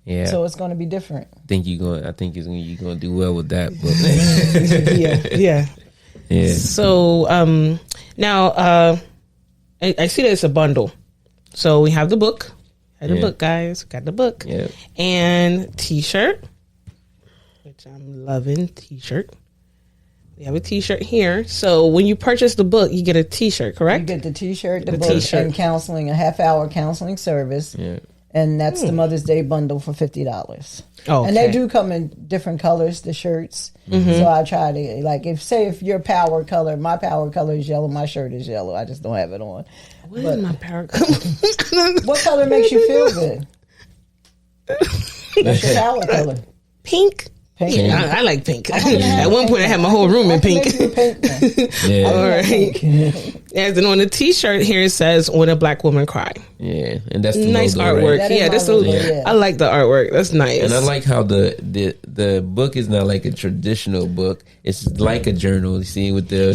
Yeah. So it's going to be different. I think you're going to do well with that book. Yeah. So now I see that it's a bundle. So we have the book. Got the book, guys. Got the book. Yeah. And T-shirt, which I'm loving. T-shirt. We have a T-shirt here. So when you purchase the book, you get a T-shirt, correct? You get the T-shirt, the book, T-shirt. and counseling, a half-hour counseling service. Yeah. And that's the Mother's Day bundle for $50. Oh, okay. And they do come in different colors, the shirts. So I try to, like, if your power color, my power color is yellow, my shirt is yellow. I just don't have it on. What is my power color? What color makes you feel good? What's your power color? Pink. Pink. Yeah, I like pink. At one point, I had my whole room in pink. Yeah. All right. And then on the T-shirt here, it says, "When a Black Woman Cry." Yeah, and that's the nice logo, artwork. Right? Yeah, that's I like the artwork. That's nice. And I like how the book is not like a traditional book. It's like a journal. You see with the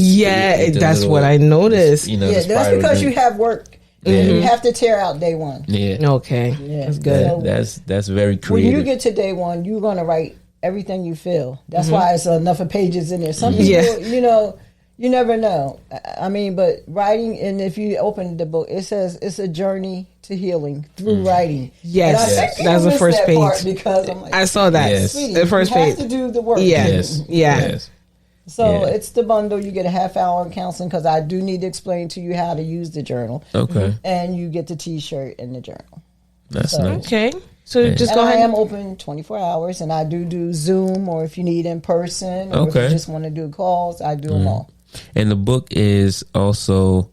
that's little, what I noticed. That's because you have work. You have to tear out day 1. Yeah. Okay. Yeah. That's good. So that's very creative. When you get to day 1, you're gonna write everything you feel. That's why it's enough of pages in there. Some people, You never know. I mean, but writing, and if you open the book, it says it's a journey to healing through writing. Yes, And I think that's the first that part page. because I'm like, I saw that. Yes. sweetie, The first you have page. to do the work. Yes. Yeah. Yes. So Yeah. it's the bundle. You get a half hour on counseling because I do need to explain to you how to use the journal. Okay. And you get the T-shirt and the journal. That's So- nice. Okay. So just And go I ahead. am open 24 hours, and I do Zoom, or if you need in person, or if Okay. you just want to do calls, I do them all. And the book is also,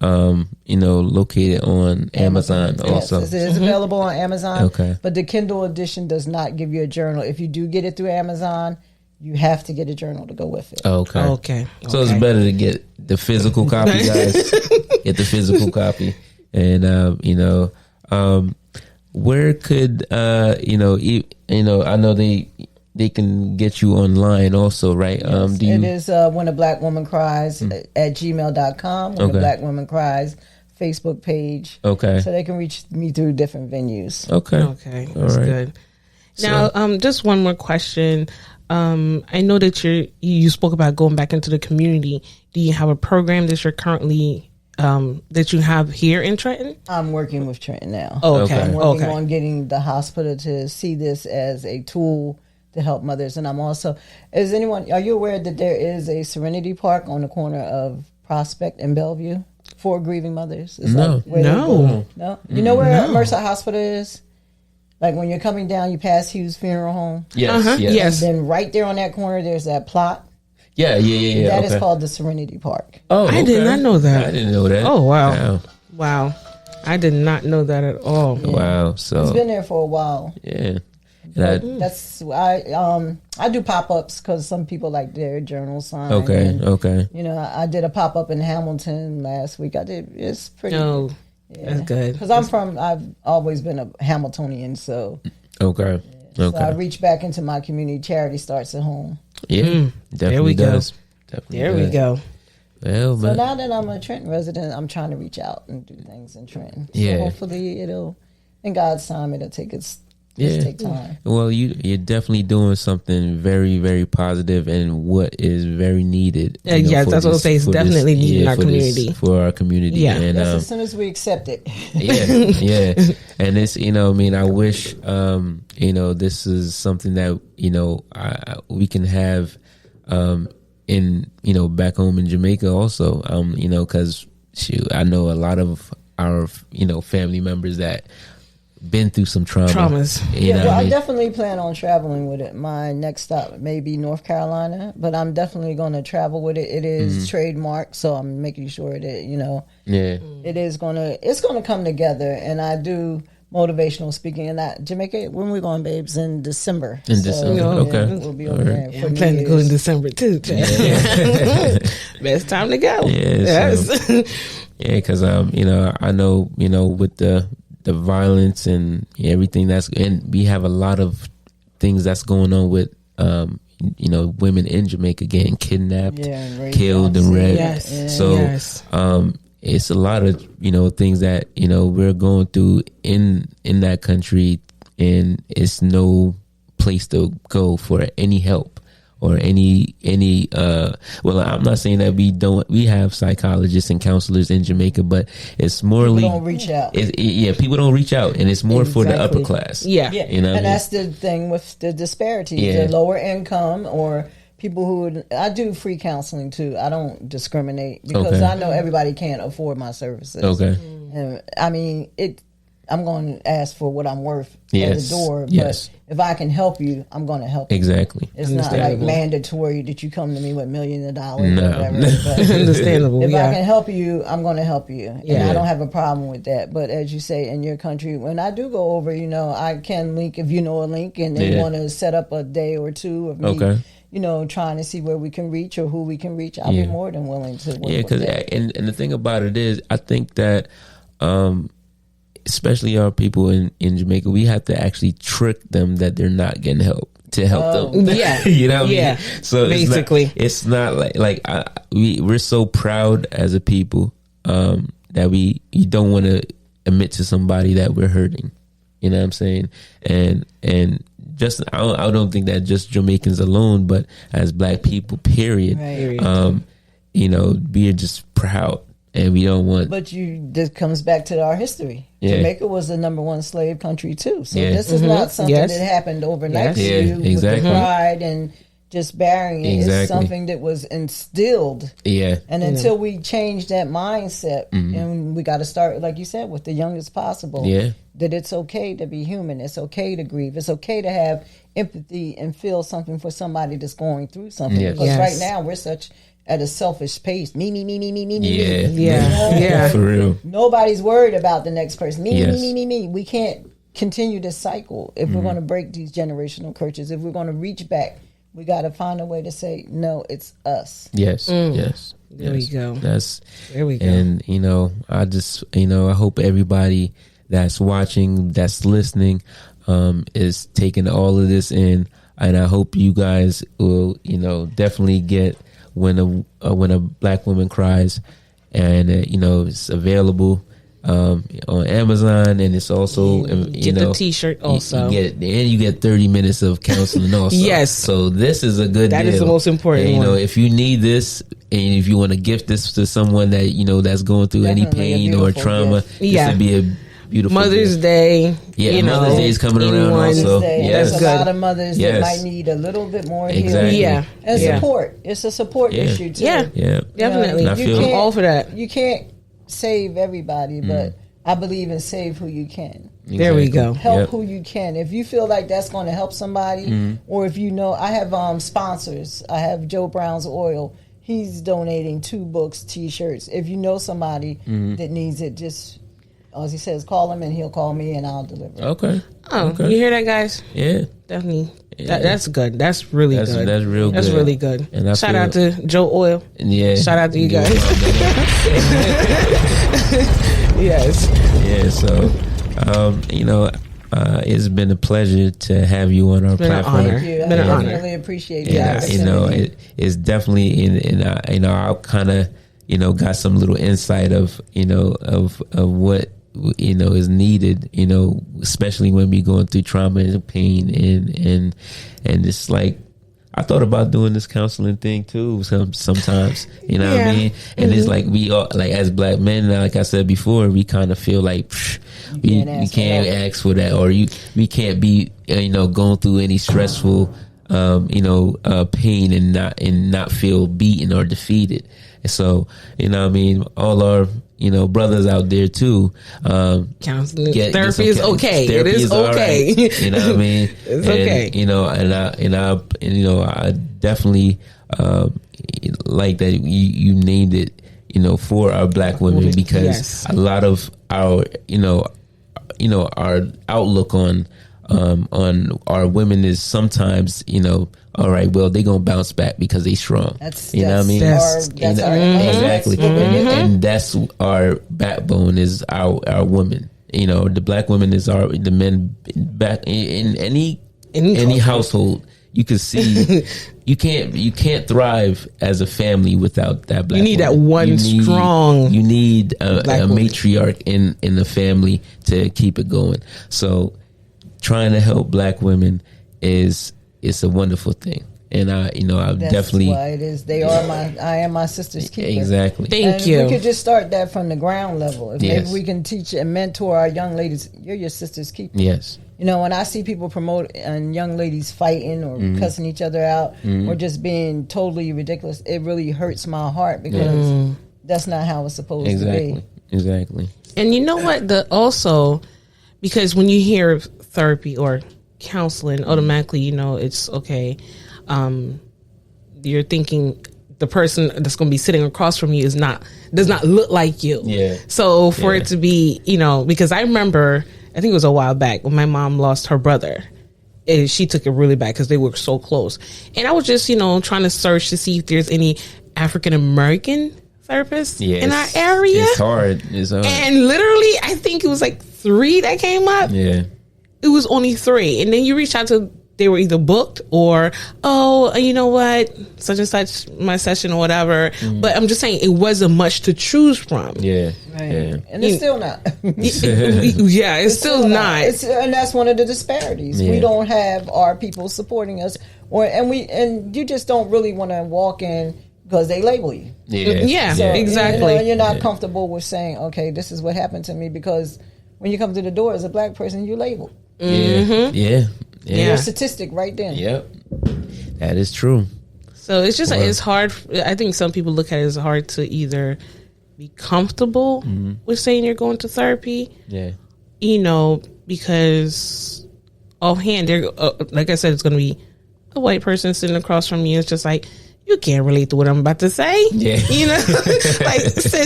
located on Amazon also. Yes, it is available on Amazon. Okay. But the Kindle edition does not give you a journal. If you do get it through Amazon, you have to get a journal to go with it. Okay. Okay. So it's better to get the physical copy, guys. Get the physical copy. And, where could, I know they can get you online also, right? Yes, Do you? it is When a Black Woman Cries at gmail.com. When Okay. a Black Woman Cries Facebook page. Okay. So they can reach me through different venues. Okay. Okay, All that's right. good. Now, just one more question. I know that you spoke about going back into the community. Do you have a program that you're currently that you have here in Trenton? I'm working with Trenton now. Oh, okay. I'm working Okay. on getting the hospital to see this as a tool to help mothers. And I'm also, are you aware that there is a Serenity Park on the corner of Prospect and Bellevue for grieving mothers? It's No. like where they No. go- no. You know where Mercer Hospital is? Like when you're coming down, you pass Hughes Funeral Home. Yes. Uh-huh. Yes. Yes. Then right there on that corner, there's that plot. Yeah. That is Okay. called the Serenity Park. Oh, I did not know that. I didn't know that. Oh, wow. Wow. I did not know that at all. Wow. So It's been there for a while. yeah. And That's I do pop-ups because some people like their journal sign. okay. and, Okay. You know, I did a pop-up in Hamilton last week. It's pretty. No, that's good. Because I've always been a Hamiltonian, so Okay. I Okay. reach back into my community. Charity starts at home. Yeah. Definitely There we go. does. Definitely There we does. go. Well, So but now that I'm a Trenton resident, I'm trying to reach out and do things in Trenton. So Yeah. hopefully in God's time, it'll take Yeah. take time. well, you're definitely doing something very, very positive and what is very needed. Yes, for that's what I say. It's for definitely needed in our for community. for our community. Yeah. And Yes, as soon as we accept it. yeah. And it's, I wish, this is something that, we can have, in, back home in Jamaica also, cause I know a lot of our, family members that been through some traumas. Yeah, well, what I I mean? definitely plan on traveling with it. My next stop may be North Carolina, but I'm definitely going to travel with it. It is trademarked, so I'm making sure that Yeah. it's going to come together. And I do motivational speaking. And Jamaica, when we going, babes? In December. In December, okay. We'll be over All there right. for I'm New planning to go in Year's. December too. Best time to go. Yeah, Yes. Yeah, because I know with the violence and everything and we have a lot of things that's going on with women in Jamaica getting kidnapped, and raped. killed, and raped. Yes. So Yes. it's a lot of things that we're going through in that country, and it's no place to go for any help. Or any well, I'm not saying that we have psychologists and counselors in Jamaica, but it's morely People don't reach out. People don't reach out, and it's more for the upper Exactly. class. Yeah. Yeah, You know what I and mean? that's the thing with the disparities. Yeah. The lower income or people I do free counseling too. I don't discriminate because Okay. I know everybody can't afford my services. Okay. And I mean, I'm going to ask for what I'm worth at Yes. the door. Yes. But if I can help you, I'm going to help you. Exactly. It's not like Understandable. mandatory that you come to me with millions of dollars No. or whatever. But Understandable. if I Yeah. can help you, I'm going to help you. And Yeah. I don't have a problem with that. But as you say, in your country, when I do go over, I can link if you know a link and they Yeah. want to set up a day or two of me, Okay. trying to see where we can reach or who we can reach. I'll Yeah. be more than willing to work Yeah, with because that. and the thing about it is, I think that especially our people in Jamaica, we have to actually trick them that they're not getting help to help them. Yeah. You know what Yeah. I mean? So Basically. it's not we're so proud as a people that we don't want to admit to somebody that we're hurting. You know what I'm saying? And just I don't think that just Jamaicans alone, but as Black people, period. Right. we're just proud, and we don't want. But this comes back to our history. Yeah. Jamaica was the #1 slave country too. So Yeah. this is not something that happened overnight to you with the pride and just bearing it. It's something that was instilled. Yeah. And until we change that mindset, and we got to start, like you said, with the youngest possible. Yeah. That it's okay to be human. It's okay to grieve. It's okay to have empathy and feel something for somebody that's going through something. Yes. Because Yes. right now we're such at a selfish pace. Me. Yeah. Yeah. For real. Nobody's worried about the next person. Yes. Me. We can't continue this cycle if we're going to break these generational curses. If we're going to reach back, we got to find a way to say, no, it's us. Yes. Yes. There we go. There we go. And I just I hope everybody that's watching, that's listening, is taking all of this in, and I hope you guys will definitely get when a black woman cries, and it's available on Amazon, and it's also get the T-shirt also. You get 30 minutes of counseling also. Yes. So this is a good. That deal. is the most important. And, one. if you need this, and if you want to gift this to someone that that's going through Definitely any pain or trauma, this would be a beautiful Mother's gift. Day. Yeah, Mother's Day is coming around also. There's Yes. a lot of mothers that might need a little bit more healing. Yeah. And support. It's a support issue too. Yeah. Yeah. Definitely. I'm all for that. You can't save everybody, but I believe in save who you can. Exactly. There we go. Help who you can. If you feel like that's going to help somebody, or if I have sponsors. I have Joe Brown's Oil. He's donating 2 books, T-shirts. If you know somebody that needs it, just, as he says, call him and he'll call me and I'll deliver. Okay. You hear that, guys? Yeah. Definitely. That's good. That's really good. That's real good. That's really good. And shout out to Joe Oil. Yeah. Shout out to you guys. Yes. Yeah. So, it's been a pleasure to have you on our platform. An honor. Thank you. I Been an honor. definitely appreciate Yeah, that. it's definitely I kind of got some little insight of what is needed, especially when we going through trauma and pain, and it's like I thought about doing this counseling thing too sometimes, what I mean? And it's like we all, like as black men, like I said before, we kind of feel like we can't ask for that, or we can't be going through any stressful pain and not feel beaten or defeated. And so all our brothers out there too, counseling therapy is okay. It is okay. Right. You know what I mean? It's okay. I definitely like that you named it, for our black women, because a lot of our our outlook on our women is sometimes all right, well, they gonna bounce back because they strong. That's what I mean? That's Exactly. And that's our backbone is our women. The black women is the men back in any household. You can see you can't thrive as a family without that black. You need woman. that one strong. You need a woman. matriarch in the family to keep it going. So trying to help black women it's a wonderful thing, and that's definitely why it is. I am my sister's keeper. Exactly. Thank you. We could just start that from the ground level. If Yes. maybe we can teach and mentor our young ladies. You're your sister's keeper. Yes. When I see people promote and young ladies fighting or cussing each other out or just being totally ridiculous, it really hurts my heart because that's not how it's supposed to be. Exactly. And you know what? Also, because when you hear therapy or counseling, automatically it's okay. You're thinking the person that's going to be sitting across from you does not look like you. Yeah. So for it to be, because I remember, I think it was a while back when my mom lost her brother. She took it really bad because they were so close. And I was just, trying to search to see if there's any African American therapists in our area. It's hard. And literally, I think it was like 3 that came up. Yeah. It was only 3. And then you reach out to, they were either booked or, you know what, such and such, my session or whatever. But I'm just saying it wasn't much to choose from. Yeah. Right. Yeah. And it's still not. It's still not. And that's one of the disparities. Yeah. We don't have our people supporting us, and you just don't really want to walk in because they label you. Yeah, So, exactly. You know, you're not comfortable with saying, okay, this is what happened to me, because when you come to the door as a black person, you're labeled. Yeah. You're a statistic right then. Yep. That is true. So it's just it's hard. I think some people look at it as hard to either be comfortable with saying you're going to therapy. Yeah. You know, because offhand, they're like I said, it's going to be a white person sitting across from you. It's just like, you can't relate to what I'm about to say. Yeah. You know, like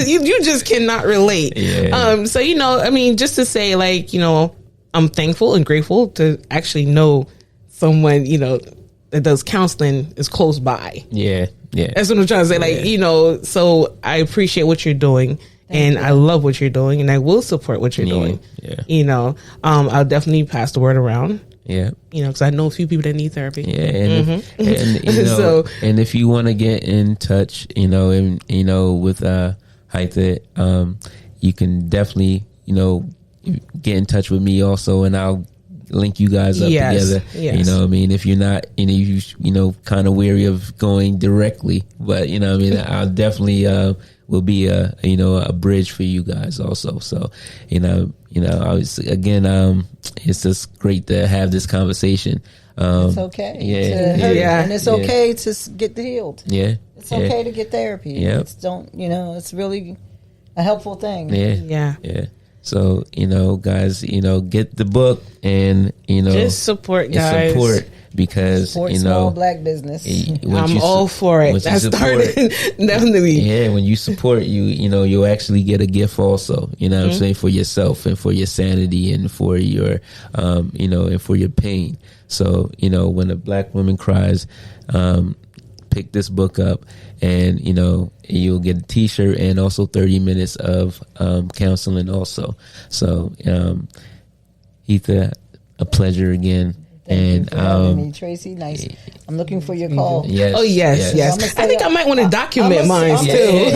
you just cannot relate. Yeah. So, you know, I mean, just to say, like, you know, I'm thankful and grateful to actually know someone, you know, that does counseling is close by. Yeah. Yeah. That's what I'm trying to say. Like, you know, so I appreciate what you're doing. I love what you're doing, and I will support what you're doing. Yeah. You know, I'll definitely pass the word around. Yeah. You know, because I know a few people that need therapy. Yeah. And, and you know, So- and if you want to get in touch, you know, and, you know, with HYTHA, you can definitely, you know, get in touch with me also, and I'll link you guys up together. Yes. You know what I mean? If you're not, you know, kind of weary of going directly, but you know what I mean? I'll definitely, will be a bridge for you guys also. So, I was, again, it's just great to have this conversation. It's okay. And it's okay to get healed. Yeah. It's okay to get therapy. Yeah. It's really a helpful thing. Yeah. So, guys, get the book and, just support, guys. Support, because, support small black business. I'm all for it. That started definitely. Yeah, when you support, you'll actually get a gift also, what I'm saying, for yourself and for your sanity and for your, and for your pain. So, when a black woman cries, pick this book up, and you'll get a t-shirt and also 30 minutes of counseling also. So HYTHA, a pleasure again. Thank you for having me, Tracy. Nice. I'm looking for your call. Yes. Oh yes. I think I might want to document mine too.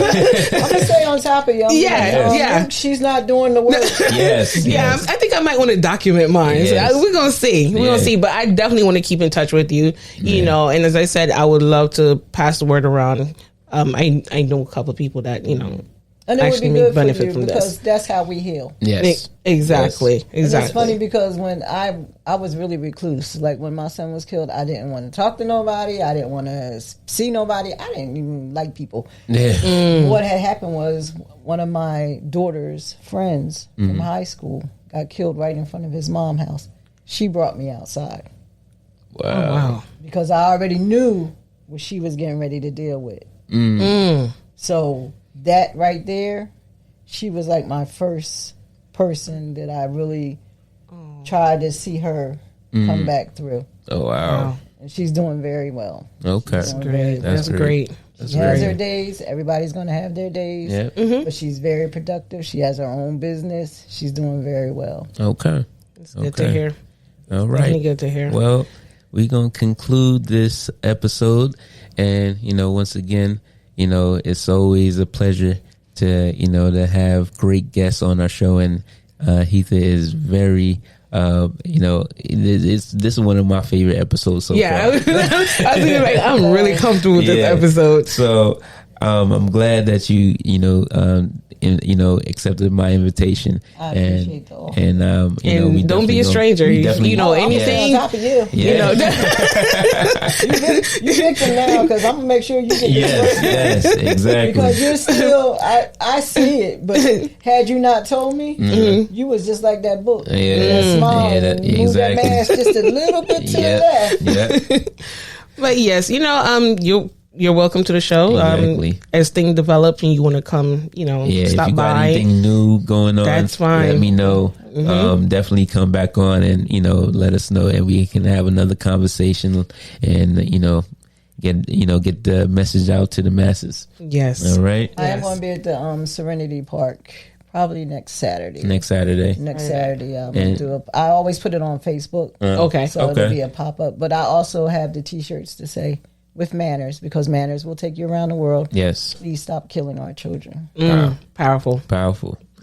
I'm gonna stay on top of you. Yeah. She's not doing the work. Yes. Yeah, I think I might want to document mine. Yes. So we're gonna see. We're gonna see. But I definitely want to keep in touch with you. You know, and as I said, I would love to pass the word around. I know a couple of people that and it would be good for you from because that's how we heal. Yes. Exactly. Yes. And it's funny because when I was really recluse. Like when my son was killed, I didn't want to talk to nobody. I didn't want to see nobody. I didn't even like people. Yeah. What had happened was one of my daughter's friends from high school got killed right in front of his mom's house. She brought me outside. Wow. Oh, wow. Because I already knew what she was getting ready to deal with. So that right there, she was like my first person that I really tried to see her come back through. Oh, wow. And she's doing very well. Okay. That's great. That's great. She has her days. Everybody's going to have their days. Yep. But she's very productive. She has her own business. She's doing very well. Okay. It's good to hear. All right. Definitely good to hear. Well, we're going to conclude this episode. And, once again, it's always a pleasure to, to have great guests on our show. And HYTHA is very, this is one of my favorite episodes so far. I was thinking, like, I'm really comfortable with this episode. So I'm glad that you accepted my invitation. I appreciate the offer. And we don't be a stranger. Anything. On top of you. Yeah. You victim now because I'm gonna make sure you get Yes, exactly. Because you're still, I see it, but had you not told me, you was just like that book. That smile and move that mask just a little bit to the left. Yeah. But yes, you're welcome to the show. Exactly. As things develop and you want to come, stop if you got by. anything new going on, that's fine. Let me know. Definitely come back on and let us know, and we can have another conversation and get the message out to the masses. Yes. All right. I am going to be at the Serenity Park probably next Saturday. Next Saturday. I always put it on Facebook. Okay. So it'll be a pop up, but I also have the T-shirts to say, with manners, because manners will take you around the world. Yes. Please stop killing our children. Powerful.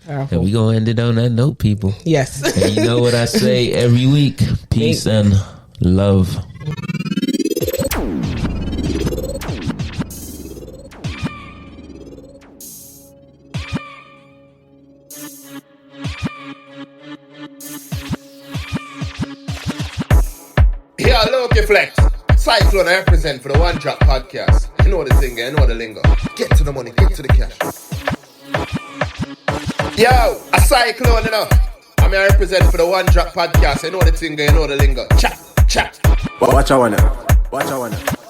And we gonna end it on that note, people. Yes. And you know what I say every week: peace and love. Yo, Loki Flex. Cyclone I represent for the One Drop Podcast. You know the thing, you know the lingo. Get to the money, get to the cash. Yo, a Cyclone, you know. I represent for the One Drop Podcast. You know the thing, you know the lingo. Chat, chat. Watch I wanna.